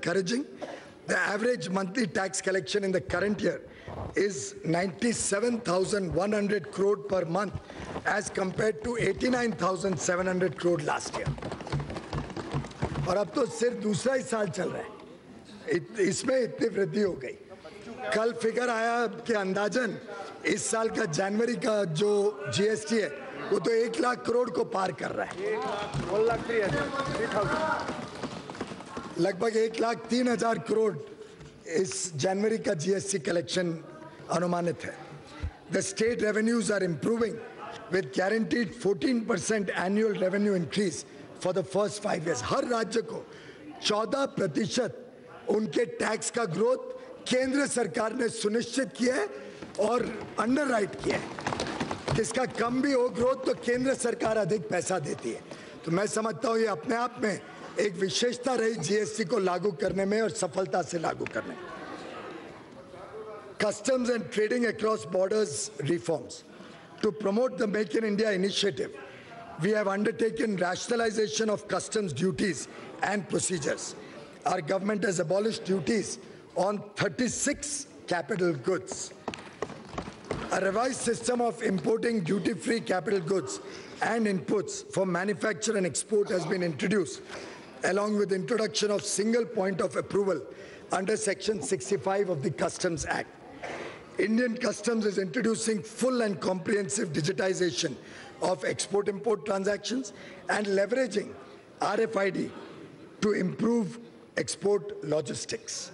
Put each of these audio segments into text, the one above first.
encouraging. The average monthly tax collection in the current year is 97,100 crore per month as compared to 89,700 crore last year. और अब तो सिर्फ दूसरा ही साल चल रहा है, इसमें इतनी वृद्धि हो गई। कल फिगर आया कि अंदाजन इस साल का जनवरी का जो जीएसटी है वो तो 1 लाख करोड़ को पार कर रहा है। 1,03,000 लगभग 1,03,000 करोड़ इस जनवरी का जीएसटी कलेक्शन अनुमानित है। The state revenues are improving with guaranteed 14% annual revenue increase for the first 5 years. हर राज्य को 14% उनके टैक्स का ग्रोथ केंद्र सरकार ने सुनिश्चित किया है और अंडरराइट किया है। किसका कम भी हो ग्रोथ तो केंद्र सरकार अधिक पैसा देती है। तो मैं समझता हूँ ये अपने आप में एक विशेषता रही जीएसटी को लागू करने में और सफलता से लागू करने में। Customs and trading across borders reforms. To promote the Make in India initiative, we have undertaken rationalization of customs duties and procedures. Our government has abolished duties on 36 capital goods. A revised system of importing duty-free capital goods and inputs for manufacture and export has been introduced, along with introduction of single point of approval under Section 65 of the Customs Act. Indian Customs is introducing full and comprehensive digitization of export-import transactions and leveraging RFID to improve export logistics.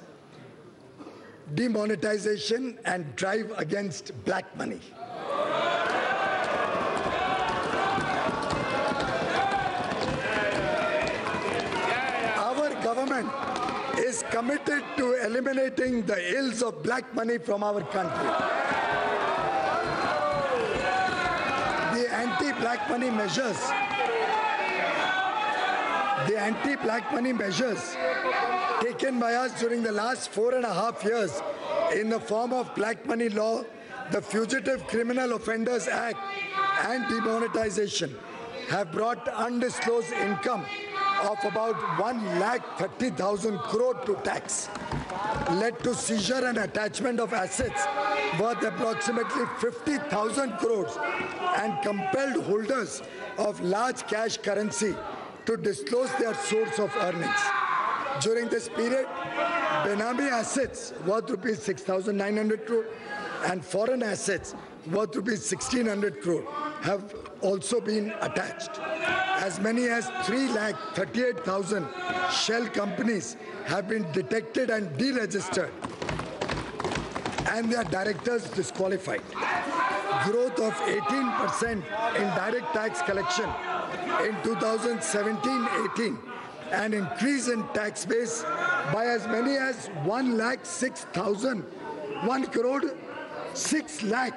Demonetization and drive against black money. Our government is committed to eliminating the ills of black money from our country. The anti-black money measures taken by us during the last 4.5 years in the form of black money law, the Fugitive Criminal Offenders Act and demonetization have brought undisclosed income of about 1,30,000 crore to tax, led to seizure and attachment of assets worth approximately 50,000 crores and compelled holders of large cash currency to disclose their source of earnings. During this period, Benami assets worth rupees 6,900 crore and foreign assets worth rupees 1,600 crore have also been attached. As many as 3,38,000 shell companies have been detected and deregistered and their directors disqualified. Growth of 18% in direct tax collection in 2017-18 and increase in tax base by as many as 1,06,000, 1 crore 6 lakh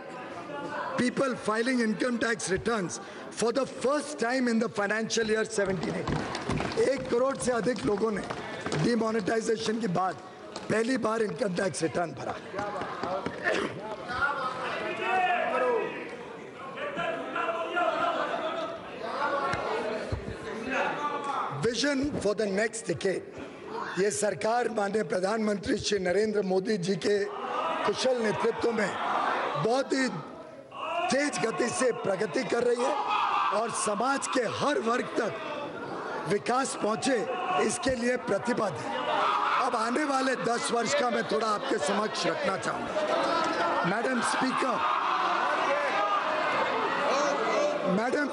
people filing income tax returns for the first time in the financial year 17-18. 1 crore से अधिक लोगों ने demonetisation के बाद पहली बार income tax return भरा। Vision for the next decade, ये सरकार माननीय प्रधानमंत्री श्री नरेंद्र मोदी जी के कुशल नेतृत्व में बहुत ही तेज गति से प्रगति कर रही है और समाज के हर वर्ग तक विकास पहुंचे इसके लिए प्रतिबद्ध है। अब आने वाले 10 वर्ष का मैं थोड़ा आपके समक्ष रखना चाहूंगा। Madam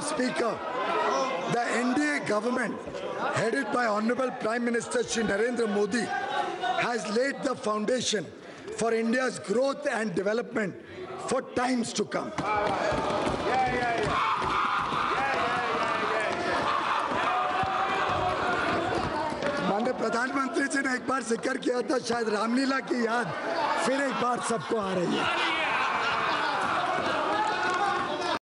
speaker, the NDA government headed by Honorable Prime Minister Shri Narendra Modi has laid the foundation for India's growth and development for times to come. माननीय प्रधानमंत्री जी ने एक बार जिक्र किया था, शायद रामलीला की याद फिर एक बार सबको आ रही है।